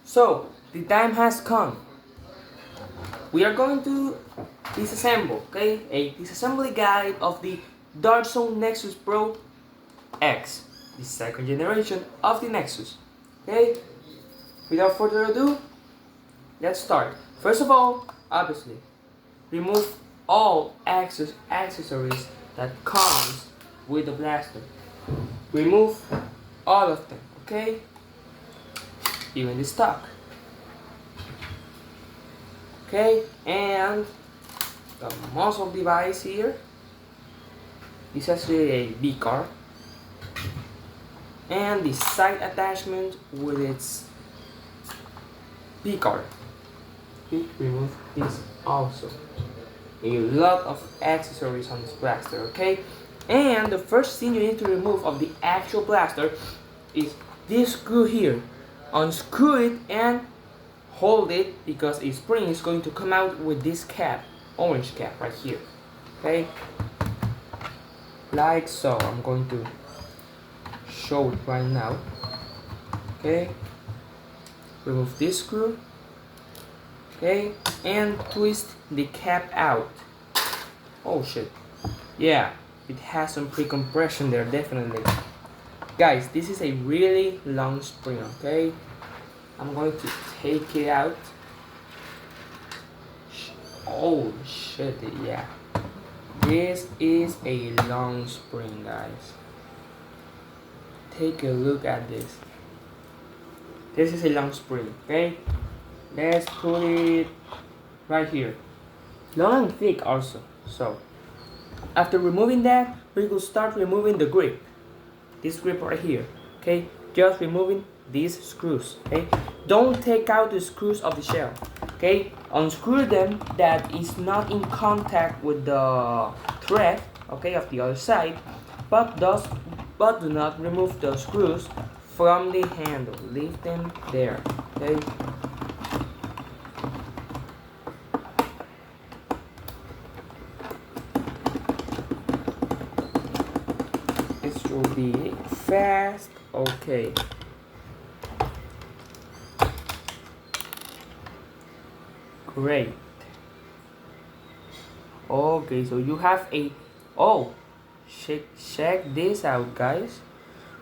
So, the time has come. We are going to disassemble, okay? A disassembly guide of the Dark Zone Nexus Pro X, the second generation of the Nexus. Okay? Without further ado, let's start. First of all, obviously, remove all accessories that comes with the blaster. Remove all of them, okay? Even the stock. Okay, and the muzzle device here is actually a B card, and the side attachment with its B card. Remove this also. A lot of accessories on this blaster, okay? And the first thing you need to remove of the actual blaster is this screw here. Unscrew it and hold it, because a spring is going to come out with this cap, orange cap right here, okay? Like so. I'm going to show it right now, okay? Remove this screw, okay, and twist the cap out. Oh shit, yeah, it has some pre-compression there, definitely. Guys, this is a really long spring, okay? I'm going to take it out. Oh shit, yeah. This is a long spring, guys. Take a look at this. This is a long spring, okay? Let's put it right here. Long and thick also. So, after removing that, we will start removing the grip. This grip right here, okay? Just removing these screws, okay? Don't take out the screws of the shell, okay? Unscrew them that is not in contact with the thread, okay, of the other side, but do not remove the screws from the handle. Leave them there, okay? This will be fast, okay. Great. Okay, so you have a, oh, check this out, guys.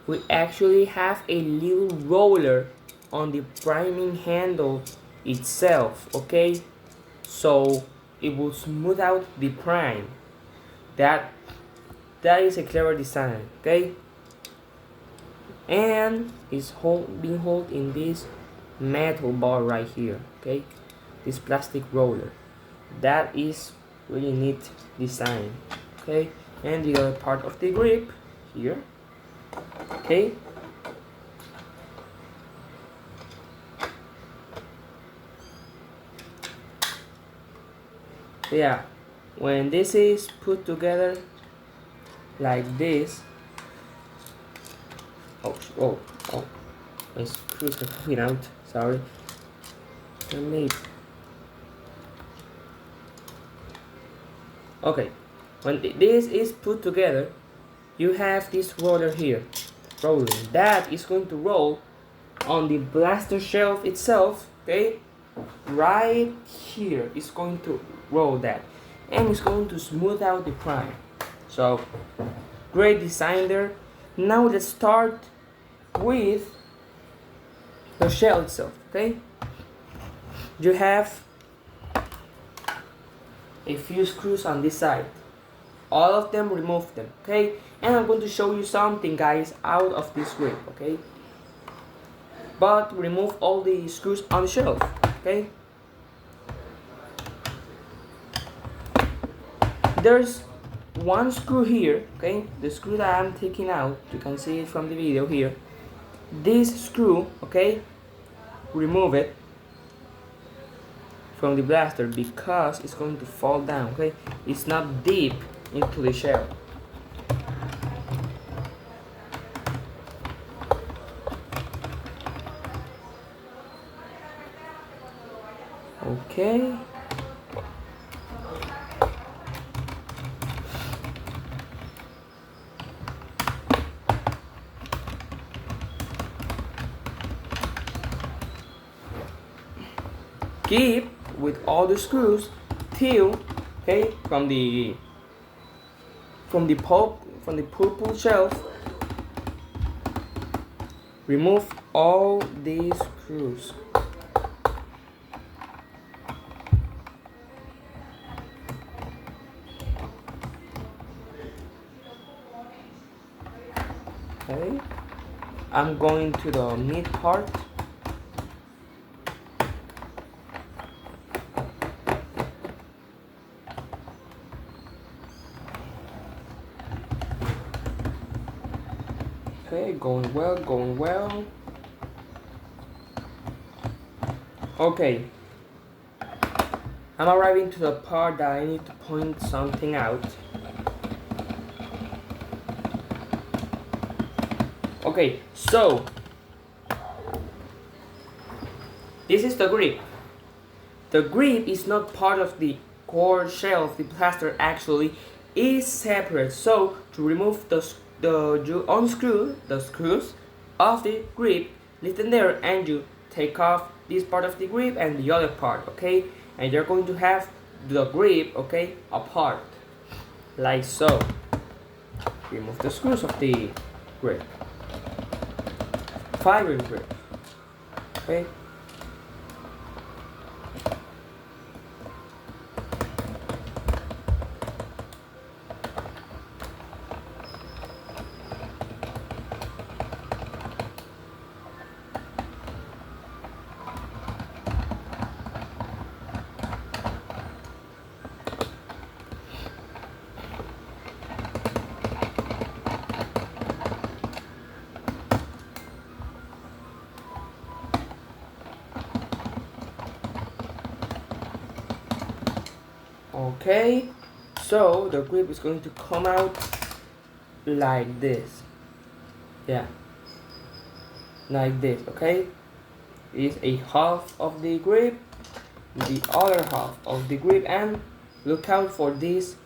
We actually have a little roller on the priming handle itself, okay? So it will smooth out the prime. That is a clever design, okay? And it's being held in this metal bar right here, okay? This plastic roller. That is really neat design, okay? And the other part of the grip here, okay? Yeah, when this is put together like this, oh, my screws are coming out, sorry. Okay, when this is put together, you have this roller here, rolling. That is going to roll on the blaster shelf itself, okay? Right here, it's going to roll that, and it's going to smooth out the prime. So, great design there. Now let's start with the shell itself, okay? You have a few screws on this side. All of them, remove them, okay? And I'm going to show you something, guys, out of this grip, okay? But remove all the screws on the shelf, okay? There's one screw here, okay? The screw that I'm taking out, you can see it from the video here. This screw, okay? Remove it from the blaster because it's going to fall down, okay? It's not deep into the shell. Okay. keep with all the screws till, okay, from the purple shelf, remove all these screws. Okay, I'm going to the mid part. Okay, going well. Okay, I'm arriving to the part that I need to point something out. Okay, so this is the grip. The grip is not part of the core shell of the blaster, actually is separate. So to remove you unscrew the screws of the grip, leave them there, and you take off this part of the grip and the other part, okay? And you're going to have the grip, okay, apart, like so. Remove the screws of the grip, fiber grip, okay? Okay, so the grip is going to come out like this. Yeah, like this, okay? Is a half of the grip, the other half of the grip, and look out for this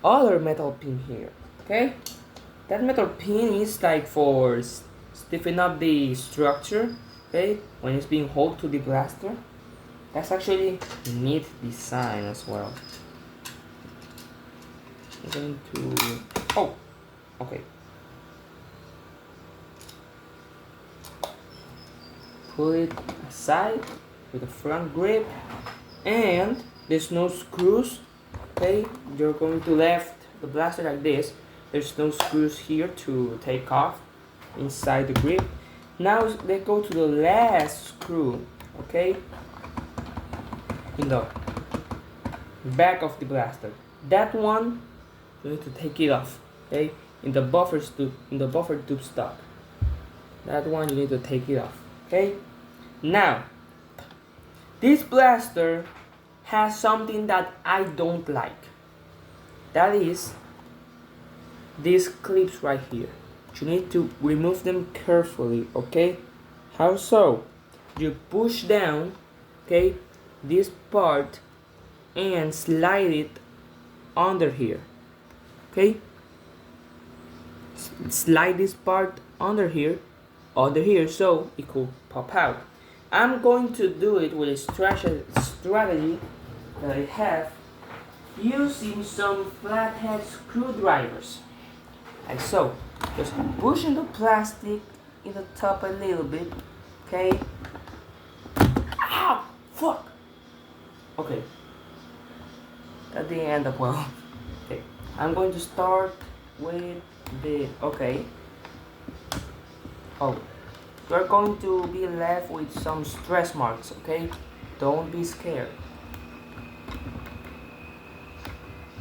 other metal pin here, okay? That metal pin is like for stiffen up the structure, okay? When it's being held to the blaster. That's actually a neat design as well. I'm going to, oh, okay. Pull it aside with the front grip, and there's no screws, okay? You're going to left the blaster like this. There's no screws here to take off inside the grip. Now let's go to the last screw, okay? In the back of the blaster. That one, you need to take it off, okay? In the buffer tube stock. That one you need to take it off, okay? Now, this blaster has something that I don't like. That is these clips right here. You need to remove them carefully, okay? How so? You push down, okay, this part and slide it under here, okay? Slide this part under here so it could pop out. I'm going to do it with a strategy that I have using some flathead screwdrivers, like so. Just pushing the plastic in the top a little bit, okay? Ow! Fuck! Okay, that didn't end up well. Okay, I'm going to start with the, okay. Oh, you're going to be left with some stress marks, okay? Don't be scared.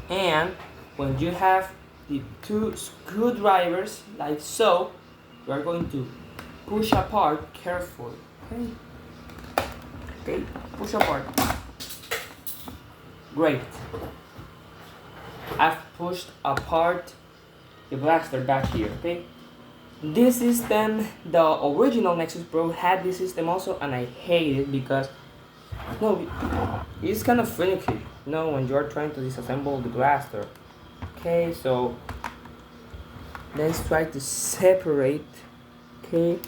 And when you have the two screwdrivers like so, you are going to push apart carefully, okay? Okay, push apart. Great. I've pushed apart the blaster back here, okay? This system, the original Nexus Pro had this system also, and I hate it because, no, it's kind of finicky, you know, when you're trying to disassemble the blaster. Okay, so let's try to separate, okay,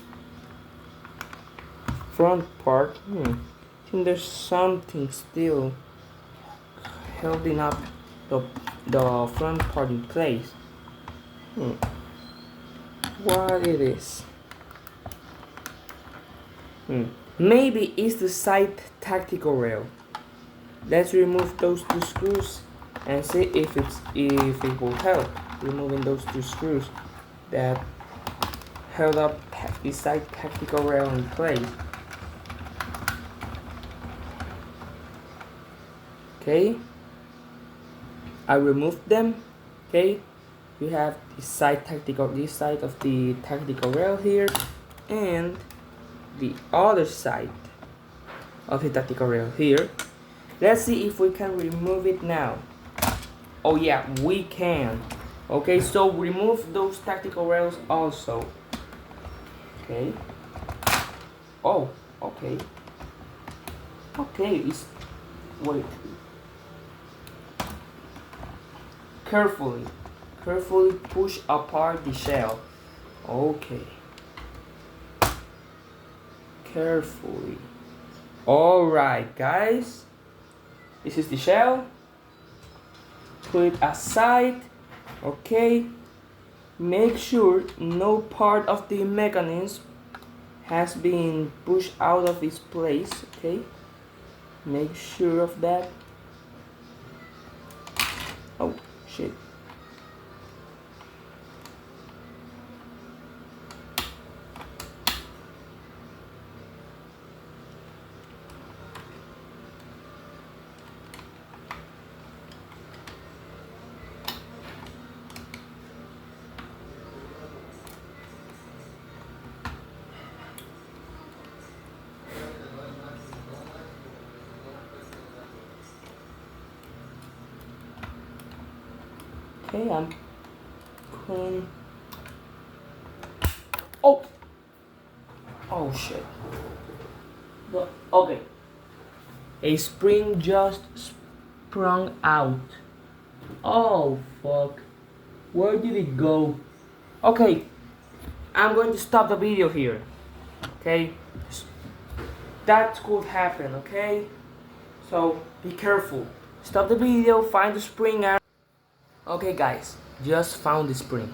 front part. think there's something still holding up the, the front part in place. What it is? Maybe it's the side tactical rail. Let's remove those two screws and see if it will help removing those two screws that held up the side tactical rail in place. Okay, I removed them. Okay, we have this side of the tactical rail here, and the other side of the tactical rail here. Let's see if we can remove it now. Oh yeah, we can. Okay, so remove those tactical rails also. Okay. Oh, okay. Okay, wait. Carefully push apart the shell. Okay. Carefully. Alright, guys. This is the shell. Put it aside. Okay. Make sure no part of the mechanism has been pushed out of its place. Okay. Make sure of that. Oh, shit. Okay, I'm clean. Oh! Oh shit. Okay. A spring just sprung out. Oh fuck. Where did it go? Okay. I'm going to stop the video here. Okay? That could happen, okay? So be careful. Stop the video, find the spring out. Okay guys, just found the spring.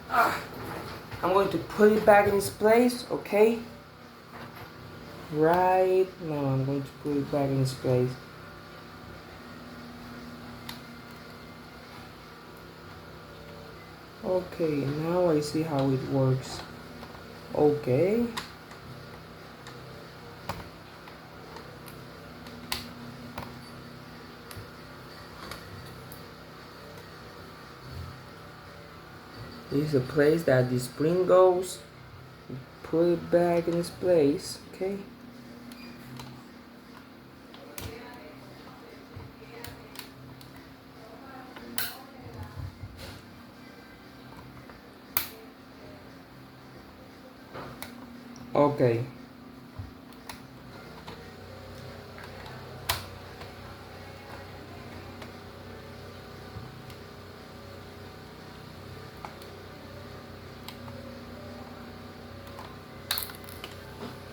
I'm going to put it back in its place, okay? Right now I'm going to put it back in its place. Okay, now I see how it works. Okay. This is the place that the spring goes. Put it back in its place, okay? Okay.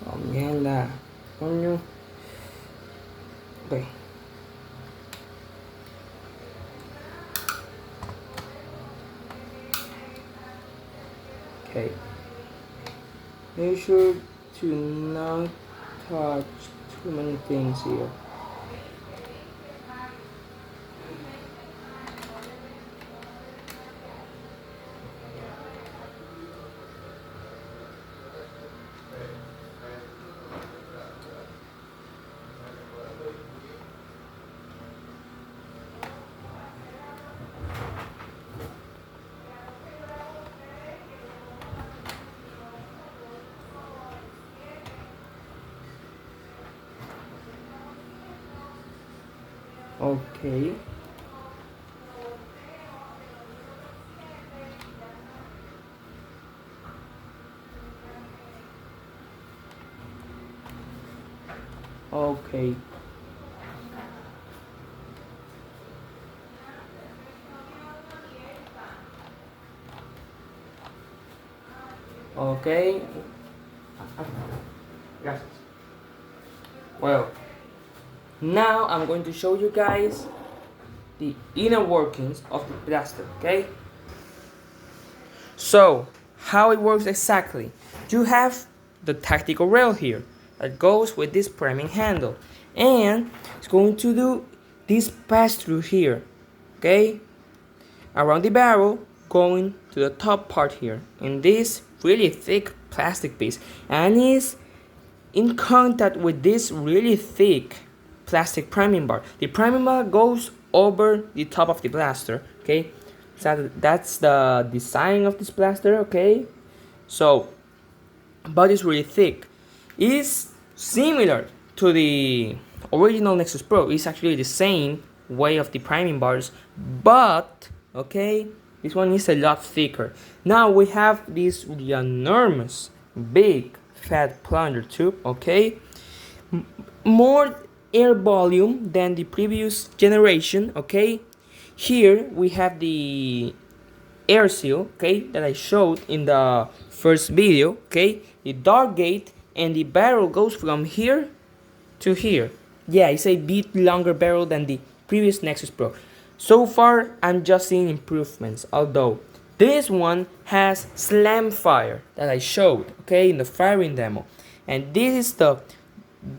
Oh, mierda. Coño. Okay. Okay. Make sure to not touch too many things here. Okay. Okay. Okay. Gracias. Well, now I'm going to show you guys the inner workings of the blaster, okay? So, how it works exactly. You have the tactical rail here that goes with this priming handle, and it's going to do this pass through here, okay? Around the barrel, going to the top part here, in this really thick plastic piece, and is in contact with this really thick plastic priming bar. The priming bar goes over the top of the blaster, okay? So that's the design of this blaster, okay? So, but it's really thick. It is similar to the original Nexus Pro. It's actually the same way of the priming bars, but okay, this one is a lot thicker. Now we have this enormous, big, fat plunger tube, okay? More air volume than the previous generation, okay? Here we have the air seal, okay, that I showed in the first video, okay? The dart gate and the barrel goes from here to here. Yeah, it's a bit longer barrel than the previous Nexus Pro. So far, I'm just seeing improvements, although this one has slam fire that I showed, okay, in the firing demo. And this is the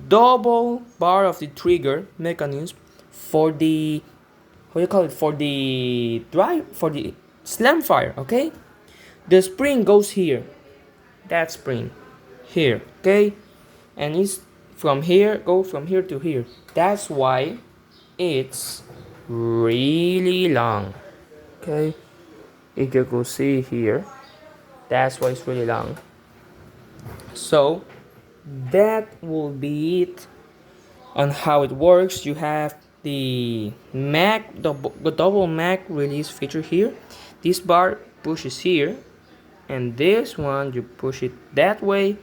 double bar of the trigger mechanism for the, what do you call it, for the drive, for the slam fire, okay? The spring goes here, that spring, here, okay? And it's from here, go from here to here. That's why it's really long, okay? If you can see here, that's why it's really long. So that will be it on how it works. You have the mag, the double mag release feature here. This bar pushes here, and this one you push it that way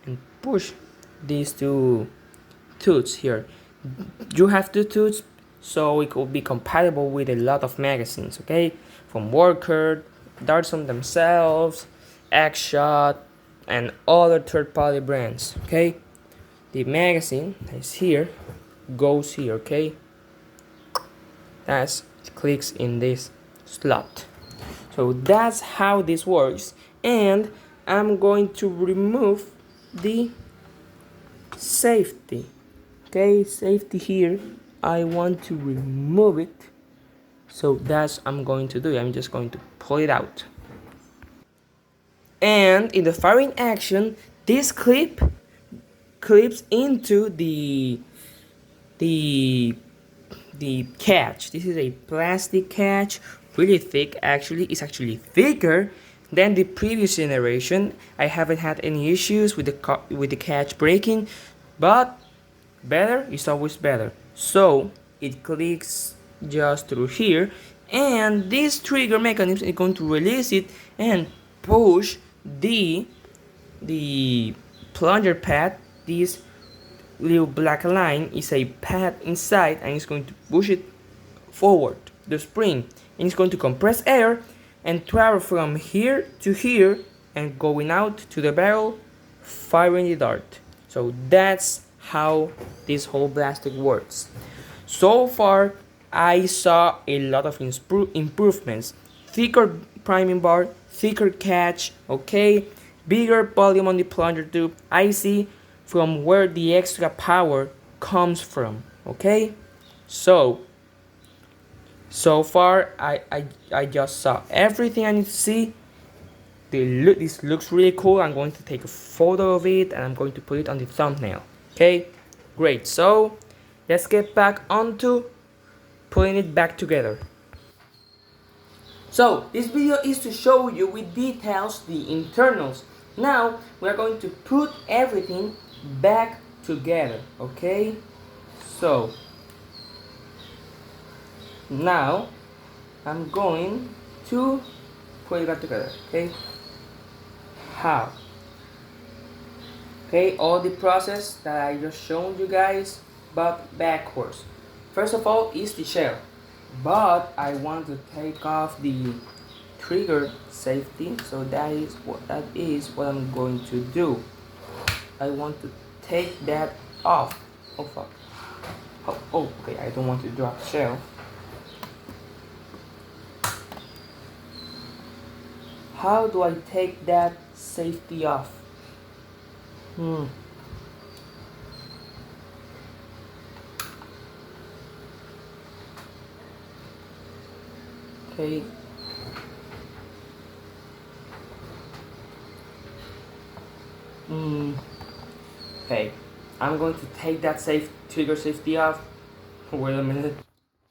and push these two tooths here. You have two tooths so it could be compatible with a lot of magazines, okay? From Worker, Dartson themselves, X-Shot, and other third-party brands, okay? The magazine is here, goes here, okay? That clicks in this slot. So that's how this works, and I'm going to remove the safety, okay? Safety here, I want to remove it, so that's I'm going to do. I'm just going to pull it out. And in the firing action, this clip clips into the catch. This is a plastic catch, really thick. Actually, it's actually thicker than the previous generation. I haven't had any issues with the catch breaking, but better is always better. So it clicks just through here, and this trigger mechanism is going to release it and push the plunger pad. This little black line is a pad inside, and it's going to push it forward, the spring, and it's going to compress air and travel from here to here and going out to the barrel, firing the dart. So that's how this whole blaster works. So far I saw a lot of improvements. Thicker priming bar, thicker catch, okay, bigger volume on the plunger tube. I see from where the extra power comes from, okay? So far I just saw everything I need to see. This looks really cool. I'm going to take a photo of it and I'm going to put it on the thumbnail, okay? Great, so let's get back onto putting it back together. So this video is to show you with details the internals. Now we are going to put everything back together, okay? So now I'm going to put it back together, okay? How? Okay, all the process that I just shown you guys, but backwards. First of all is the shell, but I want to take off the trigger safety, so that is what I'm going to do. I want to take that off, Oh fuck. Oh, okay, I don't want to drop the shell. How do I take that safety off? Okay. Okay. I'm going to take that trigger safety off. Wait a minute.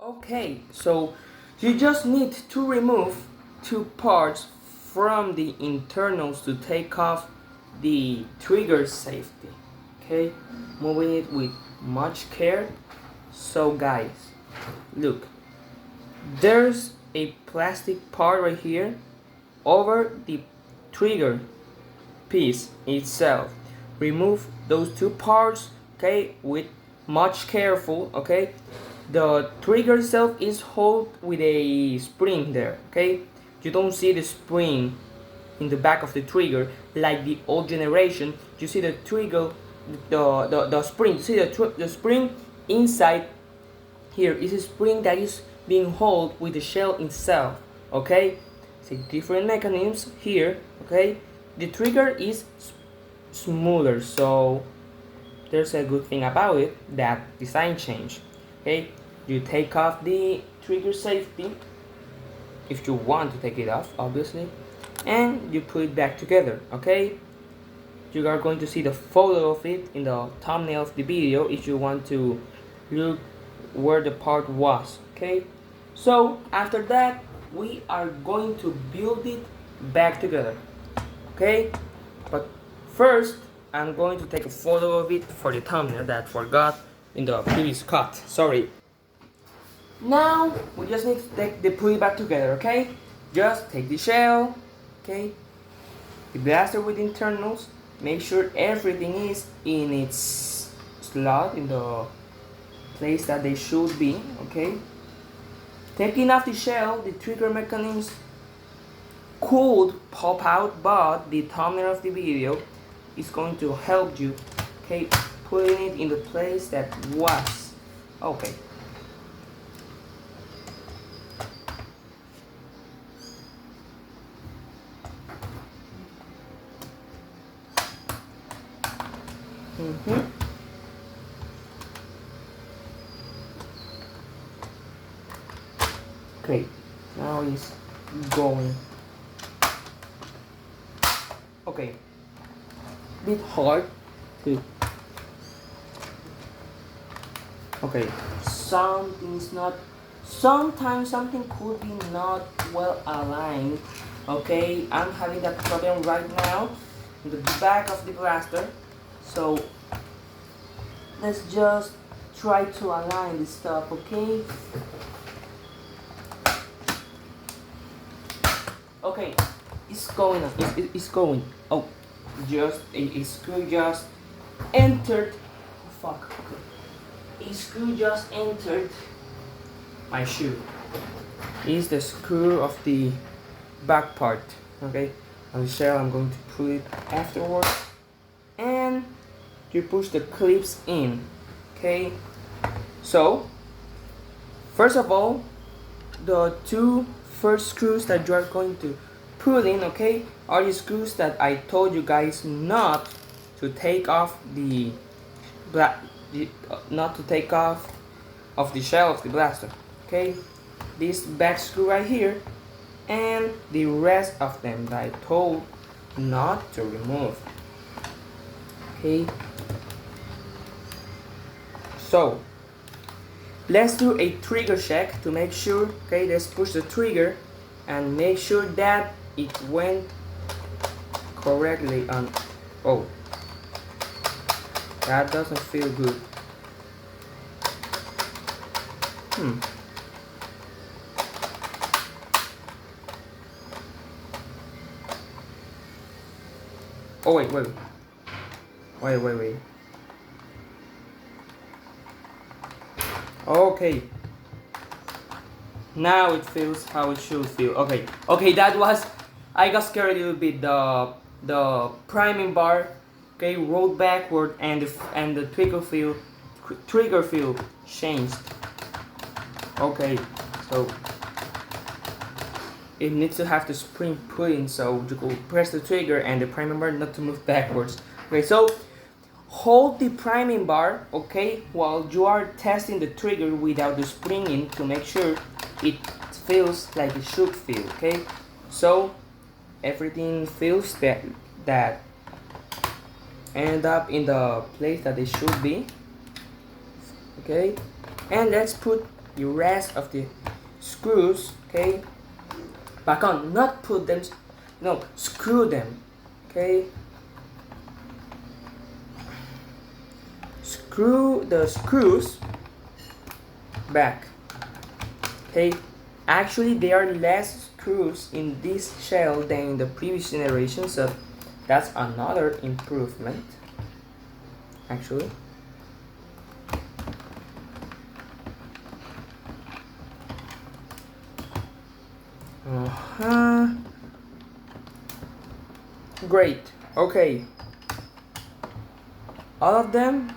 Okay, so you just need to remove two parts from the internals to take off the trigger safety. Okay, moving it with much care. So guys, look, there's a plastic part right here over the trigger piece itself. Remove those two parts, okay, with much careful, okay. The trigger itself is held with a spring there, okay. You don't see the spring in the back of the trigger like the old generation. You see the trigger, the spring. You see the spring inside here is a spring that is being held with the shell itself, okay. See different mechanisms here, okay. The trigger is smoother, so there's a good thing about it, that design change. Okay, you take off the trigger safety if you want to take it off, obviously, and you put it back together. Okay, you are going to see the photo of it in the thumbnail of the video if you want to look where the part was. Okay, so after that we are going to build it back together. Okay, but first I'm going to take a photo of it for the thumbnail that I forgot in the previous cut. Sorry. Now we just need to put it back together. Okay, just take the shell, okay, the blaster with internals, make sure everything is in its slot, in the place that they should be. Okay, taking off the shell, the trigger mechanisms could pop out, but the thumbnail of the video is going to help you, okay, putting it in the place that was. Okay. Okay, now it's going. Okay, bit hard to. Okay, something's not. Sometimes something could be not well aligned. Okay, I'm having that problem right now in the back of the blaster. So let's just try to align this stuff. Okay. Okay, it's going on. It's going. Oh, just a screw just entered. Oh, fuck. A screw just entered my shoe. Is the screw of the back part. Okay, on the shell I'm going to put it afterwards, and you push the clips in. Okay, so first of all, the two first screws that you are going to put in, okay, are the screws that I told you guys not to take off the of the shell of the blaster. Okay, this back screw right here, and the rest of them that I told not to remove. Okay, so let's do a trigger check to make sure. Okay, let's push the trigger and make sure that it went correctly on. Oh, that doesn't feel good. Oh wait. Okay, now it feels how it should feel. Okay, that was, I got scared a little bit. The priming bar, okay, rolled backward, and the trigger feel trigger field changed. Okay, so it needs to have the spring put in, so you go press the trigger and the priming bar not to move backwards. Okay, so hold the priming bar, okay, while you are testing the trigger without the spring in to make sure it feels like it should feel. Okay, so everything feels that end up in the place that they should be. Okay, and let's put the rest of the screws, okay, back on. Not put them, no, screw them. Okay, screw the screws back. Okay, actually there are less screws in this shell than in the previous generation, so that's another improvement actually. Great. Okay, all of them.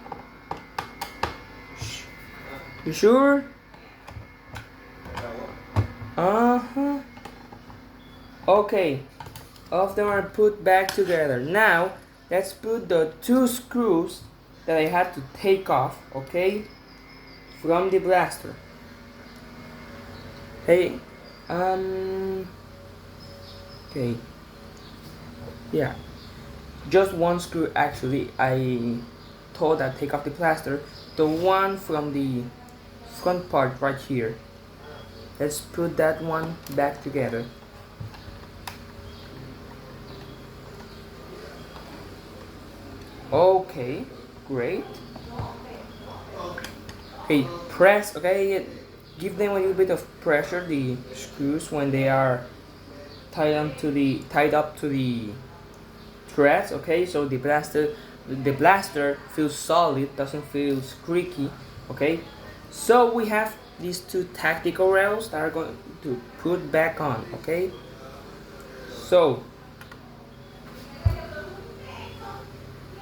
You sure? Okay, all of them are put back together. Now let's put the two screws that I had to take off, okay, from the blaster. Hey, okay, yeah, just one screw actually. I thought I'd take off the blaster, the one from the front part right here. Let's put that one back together. Okay, great. Okay, press, okay, give them a little bit of pressure, the screws, when they are tied up to the threads, okay, so the blaster feels solid, doesn't feel squeaky. Okay, so we have these two tactical rails that are going to put back on. Okay, so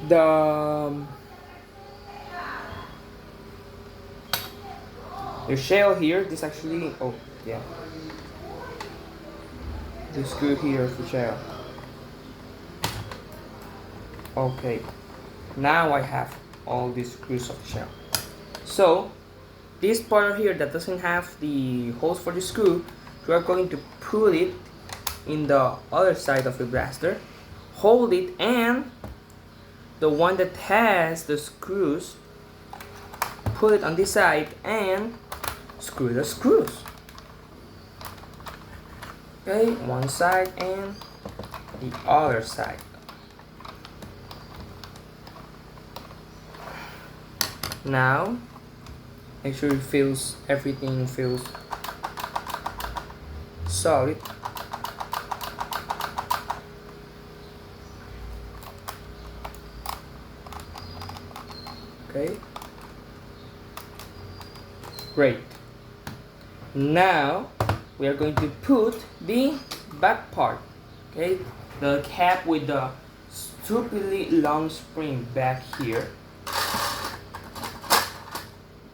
the shell here, this actually, oh yeah, the screw here is the shell. Okay, now I have all these screws of the shell. So this part here that doesn't have the holes for the screw, we are going to put it in the other side of the blaster, hold it, and the one that has the screws, put it on this side and screw the screws. Okay, one side and the other side. Now make sure everything feels solid. Okay, great. Now we are going to put the back part, okay, the cap with the stupidly long spring back here.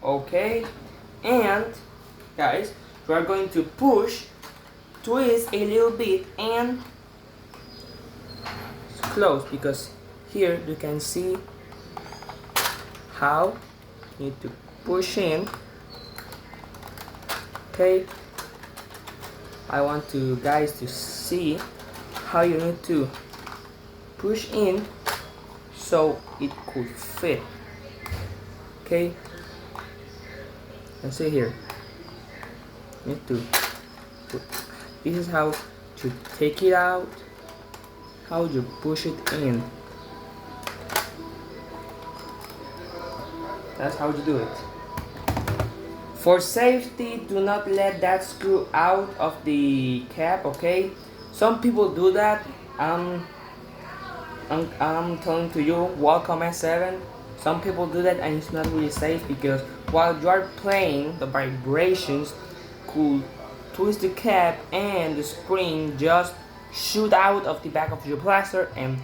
Okay, and guys, we are going to twist a little bit and close, because here you can see how you need to push in. Okay, I want you guys to see how you need to push in so it could fit. Okay, let's see here. You need to this is how to take it out, how you push it in. That's how you do it. For safety, do not let that screw out of the cap, okay? Some people do that. I'm telling to you, welcome S7. Some people do that and it's not really safe, because while you are playing, the vibrations could twist the cap and the spring just shoot out of the back of your blaster, and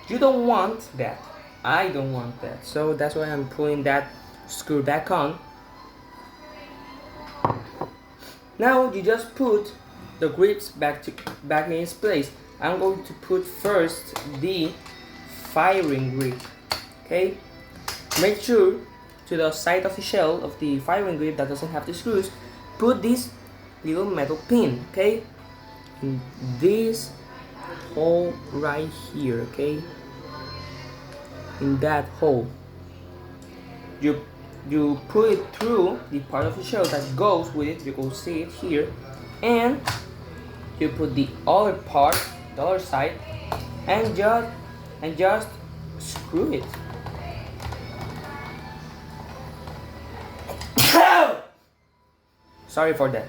you don't want that. I don't want that. So that's why I'm putting that screw back on. Now you just put the grips back in its place. I'm going to put first the firing grip. Okay, make sure to the side of the shell of the firing grip that doesn't have the screws, put this little metal pin, okay, in this hole right here, okay, in that hole. You put it through the part of the shell that goes with it. You can see it here, and you put the other part, the other side, and just screw it. Sorry for that.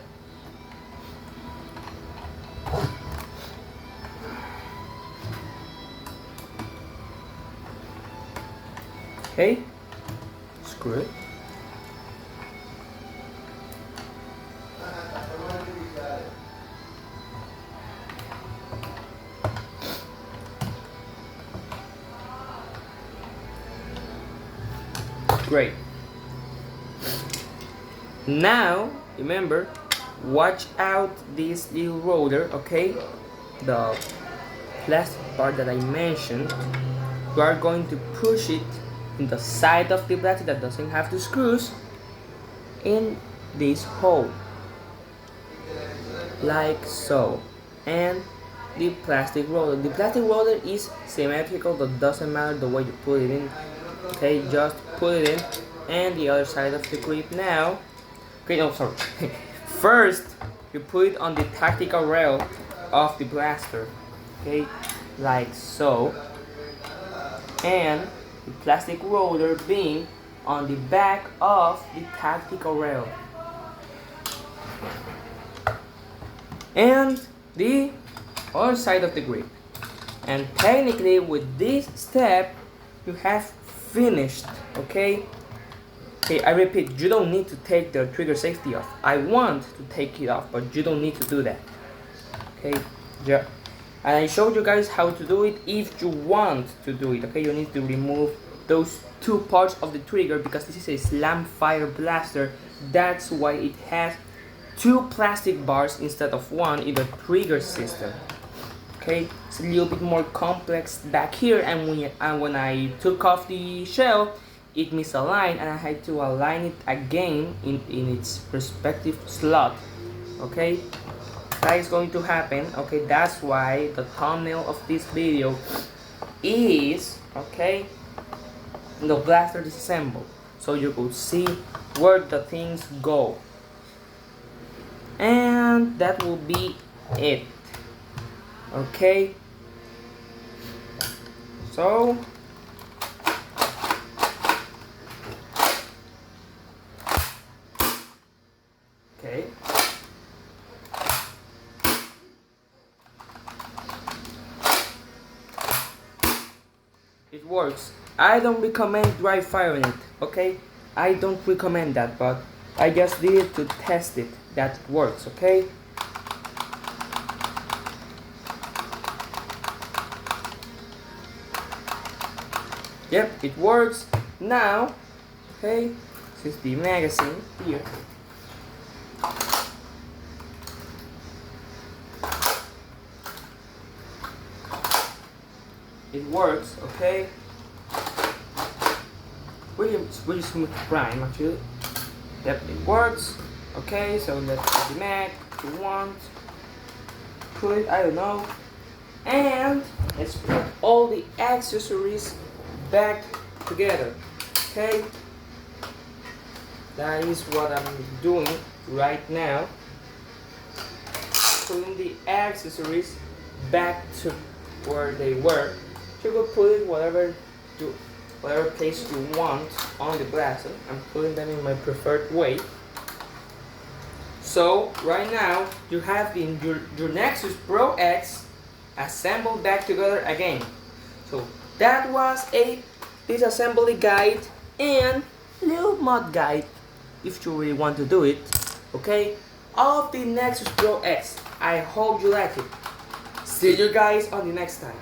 Okay, screw it. Great. Now, remember, watch out this little roller, okay? The plastic part that I mentioned. You are going to push it in the side of the plastic that doesn't have the screws in this hole, like so. And the plastic roller. The plastic roller is symmetrical, but doesn't matter the way you put it in. Okay, just put it in, and the other side of the grip now. Okay, no, sorry. First, you put it on the tactical rail of the blaster. Okay, like so. And the plastic roller being on the back of the tactical rail. And the other side of the grip. And technically, with this step, you have finished, okay? Okay, I repeat, you don't need to take the trigger safety off. I want to take it off, but you don't need to do that. Okay, yeah. And I showed you guys how to do it if you want to do it. Okay, you need to remove those two parts of the trigger because this is a slam fire blaster. That's why it has two plastic bars instead of one in the trigger system. Okay, it's a little bit more complex back here, and when I took off the shell, it misaligned and I had to align it again in its respective slot. Okay, that is going to happen. Okay, that's why the thumbnail of this video is, okay, the blaster disassemble, so you could see where the things go. And that will be it. Okay, so okay, it works. I don't recommend dry firing it, okay? I don't recommend that, but I just did it to test it that it works, okay? Yep, it works. Now, okay, this is the magazine here. It works, okay? Really smooth prime actually. Yep, it works. Okay, so let's put the mag if you want. Put it, I don't know. And let's put all the accessories back together. Okay, that is what I'm doing right now, putting the accessories back to where they were. You could put it whatever place you want on the blaster. I'm putting them in my preferred way. So right now you have your Nexus Pro X assembled back together again. So that was a disassembly guide and little mod guide if you really want to do it, okay, of the Nexus Pro X. I hope you like it. See you guys on the next time.